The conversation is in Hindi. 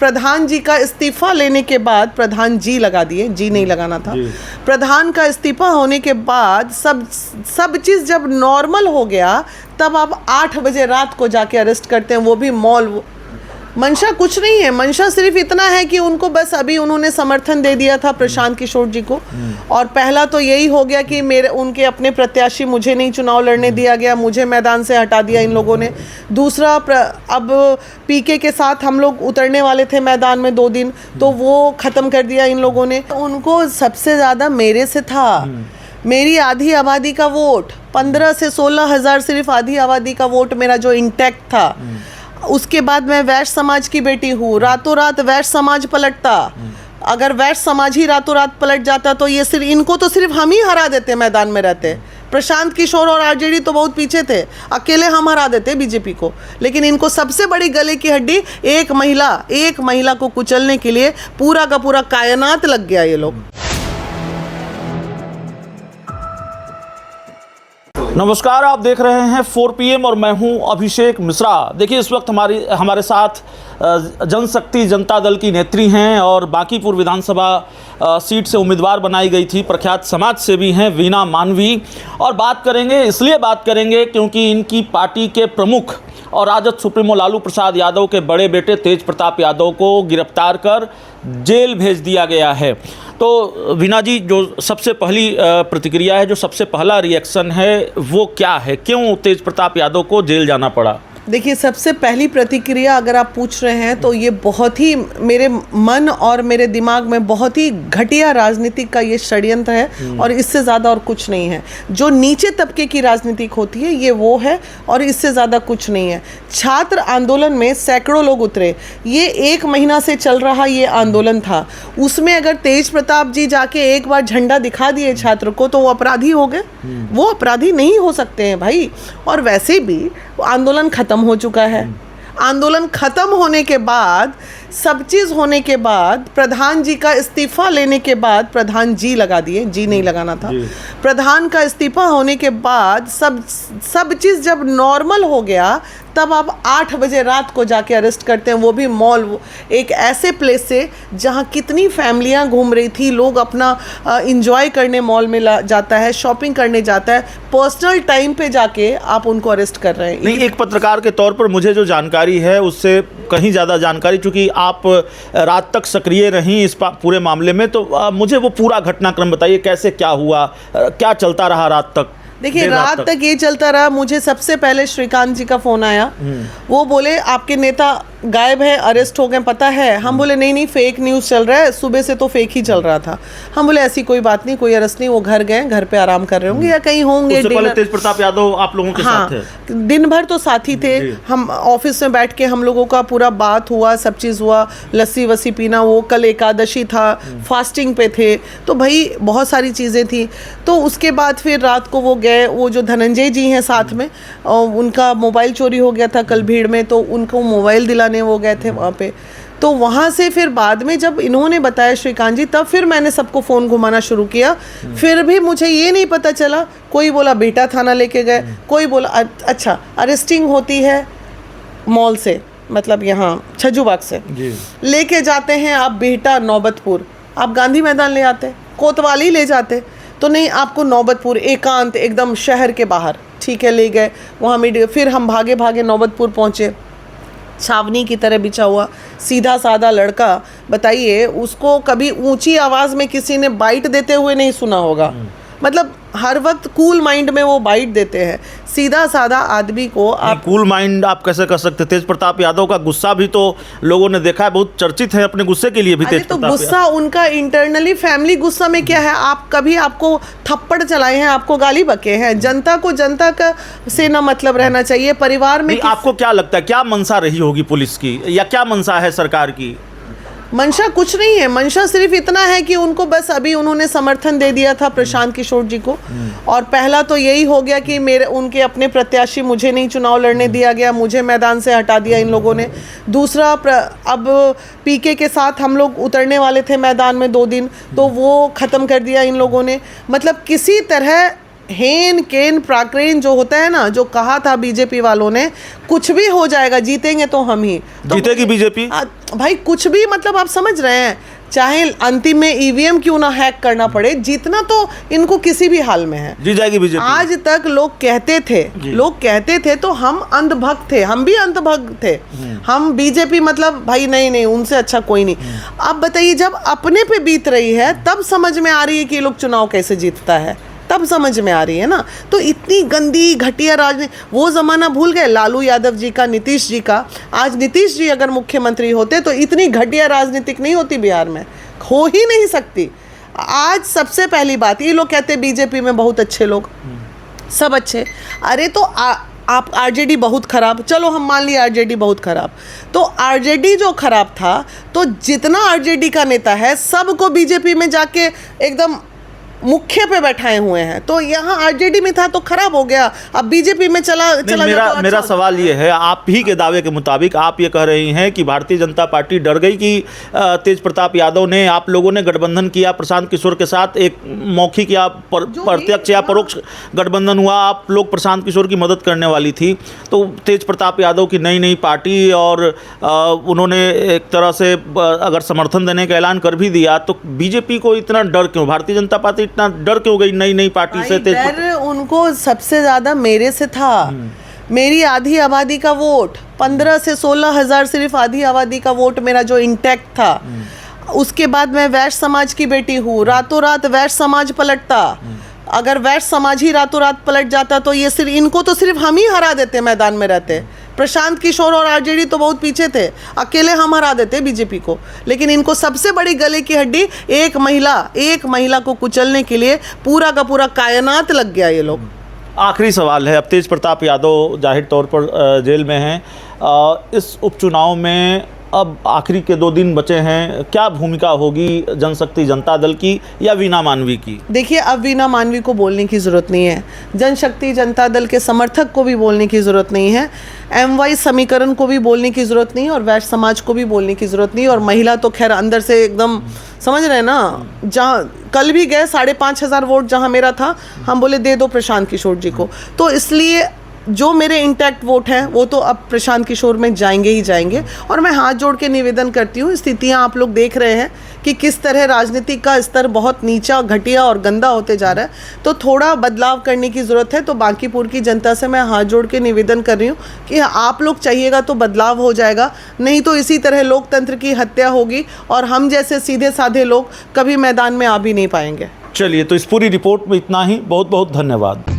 प्रधान जी का इस्तीफा लेने के बाद, प्रधान जी लगा दिए, जी नहीं लगाना था, प्रधान का इस्तीफा होने के बाद सब चीज़ जब नॉर्मल हो गया, तब आप 8 बजे रात को जाके अरेस्ट करते हैं, वो भी मॉल। मंशा कुछ नहीं है, मंशा सिर्फ इतना है कि उनको बस अभी उन्होंने समर्थन दे दिया था प्रशांत किशोर जी को, और पहला तो यही हो गया कि उनके अपने प्रत्याशी, मुझे नहीं चुनाव लड़ने दिया गया, मुझे मैदान से हटा दिया इन लोगों ने। दूसरा, अब पीके के साथ हम लोग उतरने वाले थे मैदान में 2 दिन, तो वो ख़त्म कर दिया इन लोगों ने। उनको सबसे ज़्यादा मेरे से था, मेरी आधी आबादी का वोट, 15 से 16 हज़ार सिर्फ आधी आबादी का वोट मेरा जो इंटैक्ट था। उसके बाद मैं वैश्य समाज की बेटी हूँ, रातों रात वैश्य समाज पलटता। अगर वैश्य समाज ही रातों रात पलट जाता तो ये सिर्फ इनको तो सिर्फ हम ही हरा देते मैदान में रहते। प्रशांत किशोर और आरजेडी तो बहुत पीछे थे, अकेले हम हरा देते बीजेपी को। लेकिन इनको सबसे बड़ी गले की हड्डी एक महिला को कुचलने के लिए पूरा का पूरा कायनात लग गया ये लोग। नमस्कार, आप देख रहे हैं 4 PM और मैं हूं अभिषेक मिश्रा। देखिए, इस वक्त हमारे साथ जनशक्ति जनता दल की नेत्री हैं और बांकीपुर विधानसभा सीट से उम्मीदवार बनाई गई थी, प्रख्यात समाज सेवी हैं वीना मानवी। और बात करेंगे क्योंकि इनकी पार्टी के प्रमुख और राजद सुप्रीमो लालू प्रसाद यादव के बड़े बेटे तेज प्रताप यादव को गिरफ्तार कर जेल भेज दिया गया है। तो वीना जी, जो सबसे पहली प्रतिक्रिया है, जो सबसे पहला रिएक्शन है, वो क्या है? क्यों तेज प्रताप यादव को जेल जाना पड़ा? देखिए, सबसे पहली प्रतिक्रिया अगर आप पूछ रहे हैं तो ये बहुत ही मेरे मन और मेरे दिमाग में बहुत ही घटिया राजनीतिक का ये षड्यंत्र है, और इससे ज़्यादा और कुछ नहीं है। जो नीचे तबके की राजनीतिक होती है ये वो है, और इससे ज़्यादा कुछ नहीं है। छात्र आंदोलन में सैकड़ों लोग उतरे, ये 1 महीना से चल रहा ये आंदोलन था। उसमें अगर तेज प्रताप जी जाके एक बार झंडा दिखा दिए छात्र को तो वो अपराधी हो गए? वो अपराधी नहीं हो सकते हैं भाई। और वैसे भी आंदोलन खत्म हो चुका है। आंदोलन खत्म होने के बाद, सब चीज़ होने के बाद, प्रधान जी का इस्तीफा लेने के बाद, प्रधान जी लगा दिए, जी नहीं लगाना था, प्रधान का इस्तीफा होने के बाद सब चीज़ जब नॉर्मल हो गया, तब आप 8 बजे रात को जाके अरेस्ट करते हैं, वो भी मॉल, एक ऐसे प्लेस से जहाँ कितनी फैमिलियाँ घूम रही थी, लोग अपना इंजॉय करने मॉल में जाता है, शॉपिंग करने जाता है, पर्सनल टाइम पे जाके आप उनको अरेस्ट कर रहे हैं। नहीं, एक पत्रकार के तौर पर मुझे जो जानकारी है उससे कहीं ज़्यादा जानकारी, चूँकि आप रात तक सक्रिय रहीं इस पूरे मामले में, तो मुझे वो पूरा घटनाक्रम बताइए, कैसे क्या हुआ, क्या चलता रहा रात तक? देखिए, रात तक ये चलता रहा। मुझे सबसे पहले श्रीकांत जी का फ़ोन आया, वो बोले आपके नेता गायब है, अरेस्ट हो गए, पता है? हम बोले नहीं, फेक न्यूज़ चल रहा है, सुबह से तो फेक ही चल रहा था। हम बोले ऐसी कोई बात नहीं, कोई अरेस्ट नहीं, वो घर गए, घर पे आराम कर रहे होंगे या कहीं होंगे। उससे पहले तेज प्रताप यादव आप लोगों के साथ थे? दिन भर तो साथ ही थे। हम ऑफिस में बैठ के हम लोगों का पूरा बात हुआ, सब चीज़ हुआ, लस्सी वस्सी पीना, वो कल एकादशी था, फास्टिंग पे थे, तो भाई बहुत सारी चीज़ें थी। तो उसके बाद फिर रात को वो गए, वो जो धनंजय जी हैं साथ में, उनका मोबाइल चोरी हो गया था कल भीड़ में, तो उनको मोबाइल दिलाने वो गए थे वहाँ पे। तो वहाँ से फिर बाद में जब इन्होंने बताया श्रीकांत जी, तब फिर मैंने सबको फ़ोन घुमाना शुरू किया। फिर भी मुझे ये नहीं पता चला, कोई बोला बेटा थाना लेके गए, कोई बोला अच्छा अरेस्टिंग होती है मॉल से, मतलब यहाँ छज्जूबाग से लेके जाते हैं आप बेटा नौबतपुर, आप गांधी मैदान ले आते, कोतवाली ले जाते, तो नहीं आपको नौबतपुर एकांत एकदम शहर के बाहर, ठीक है, ले गए वहाँ मीडिया। फिर हम भागे भागे नौबतपुर पहुँचे, छावनी की तरह बिछा हुआ सीधा साधा लड़का, बताइए उसको कभी ऊंची आवाज़ में किसी ने बाइट देते हुए नहीं सुना होगा। मतलब हर वक्त कूल माइंड में वो बाइट देते हैं, सीधा साधा आदमी को आप कूल माइंड आप कैसे कर सकते? तेज प्रताप यादव का गुस्सा भी तो लोगों ने देखा है, बहुत चर्चित है अपने गुस्से के लिए भी। तेज प्रताप गुस्सा उनका इंटरनली फैमिली गुस्सा में क्या है, आप कभी आपको थप्पड़ चलाए हैं, आपको गाली बके हैं, जनता को जनता का से ना मतलब रहना चाहिए। परिवार में आपको क्या लगता है, क्या मंशा रही होगी पुलिस की, या क्या मंशा है सरकार की? मंशा कुछ नहीं है, मंशा सिर्फ इतना है कि उनको बस अभी उन्होंने समर्थन दे दिया था प्रशांत किशोर जी को, और पहला तो यही हो गया कि उनके अपने प्रत्याशी, मुझे नहीं चुनाव लड़ने दिया गया, मुझे मैदान से हटा दिया इन लोगों ने। दूसरा, अब पीके के साथ हम लोग उतरने वाले थे मैदान में 2 दिन, तो वो ख़त्म कर दिया इन लोगों ने। मतलब किसी तरह हेन केन प्राक्रेन जो होता है ना, जो कहा था बीजेपी वालों ने कुछ भी हो जाएगा, जीतेंगे तो हम ही, तो जीतेगी बीजेपी। भाई कुछ भी, मतलब आप समझ रहे हैं, चाहे अंतिम में ईवीएम क्यों ना हैक करना पड़े, जीतना तो इनको किसी भी हाल में है, जी जाएगी बीजेपी। आज तक लोग कहते थे तो हम अंधभक्त थे, हम भी अंधभक्त थे, हम बीजेपी मतलब भाई नहीं उनसे अच्छा कोई नहीं। अब बताइए, जब अपने पे बीत रही है तब समझ में आ रही है कि ये लोग चुनाव कैसे जीतता है, तब समझ में आ रही है ना। तो इतनी गंदी घटिया राजनीति, वो ज़माना भूल गए लालू यादव जी का, नीतीश जी का। आज नीतीश जी अगर मुख्यमंत्री होते तो इतनी घटिया राजनीतिक नहीं होती बिहार में, हो ही नहीं सकती। आज सबसे पहली बात, ये लोग कहते हैं बीजेपी में बहुत अच्छे लोग, सब अच्छे, अरे तो आप आरजेडी बहुत खराब, चलो हम मान लिए आरजेडी बहुत खराब, तो आरजेडी जो खराब था, तो जितना आरजेडी का नेता है सबको बीजेपी में जाके एकदम मुख्य पे बैठाए हुए हैं, तो यहाँ आरजेडी में था तो खराब हो गया, अब बीजेपी में चला मेरा सवाल ये है, आप ही के दावे के मुताबिक आप ये कह रही हैं कि भारतीय जनता पार्टी डर गई कि तेज प्रताप यादव ने, आप लोगों ने गठबंधन किया प्रशांत किशोर के साथ, एक मौखिक या प्रत्यक्ष या परोक्ष गठबंधन हुआ, आप लोग प्रशांत किशोर की मदद करने वाली थी, तो तेज प्रताप यादव की नई पार्टी, और उन्होंने एक तरह से अगर समर्थन देने का ऐलान कर भी दिया, तो बीजेपी को इतना डर क्यों, भारतीय जनता पार्टी इतना डर क्यों गई नई पार्टी से? डर उनको सबसे ज्यादा मेरे से था, मेरी आधी आबादी का वोट, 15 से 16 हजार सिर्फ आधी आबादी का वोट मेरा जो इंटैक्ट था। उसके बाद मैं वैश्य समाज की बेटी हूँ, रातों रात वैश्य समाज पलटता, अगर वैश्य समाज ही रातों रात पलट जाता तो ये सिर्फ इनको तो सिर्फ हम ही हरा देते, मैदान में रहते। प्रशांत किशोर और आरजेडी तो बहुत पीछे थे, अकेले हम हरा देते बीजेपी को, लेकिन इनको सबसे बड़ी गले की हड्डी एक महिला को कुचलने के लिए पूरा का पूरा कायनात लग गया ये लोग। आखिरी सवाल है, अब तेज प्रताप यादव जाहिर तौर पर जेल में हैं, इस उपचुनाव में अब आखिरी के 2 दिन बचे हैं, क्या भूमिका होगी जनशक्ति जनता दल की या वीणा मानवी की? देखिए, अब वीणा मानवी को बोलने की ज़रूरत नहीं है, जनशक्ति जनता दल के समर्थक को भी बोलने की ज़रूरत नहीं है, MY समीकरण को भी बोलने की ज़रूरत नहीं है, और वैश्य समाज को भी बोलने की ज़रूरत नहीं है, और महिला तो खैर अंदर से एकदम समझ रहे हैं ना, जहाँ कल भी गए 5,500 वोट जहाँ मेरा था, हम बोले दे दो प्रशांत किशोर जी को, तो इसलिए जो मेरे इंटैक्ट वोट हैं वो तो अब प्रशांत किशोर में जाएंगे ही जाएंगे। और मैं हाथ जोड़ के निवेदन करती हूँ, स्थितियाँ आप लोग देख रहे हैं कि किस तरह राजनीति का स्तर बहुत नीचा, घटिया और गंदा होते जा रहा है, तो थोड़ा बदलाव करने की ज़रूरत है। तो बांकीपुर की जनता से मैं हाथ जोड़ के निवेदन कर रही हूँ कि आप लोग चाहिएगा तो बदलाव हो जाएगा, नहीं तो इसी तरह लोकतंत्र की हत्या होगी और हम जैसे सीधे साधे लोग कभी मैदान में आ भी नहीं पाएंगे। चलिए, तो इस पूरी रिपोर्ट में इतना ही, बहुत बहुत धन्यवाद।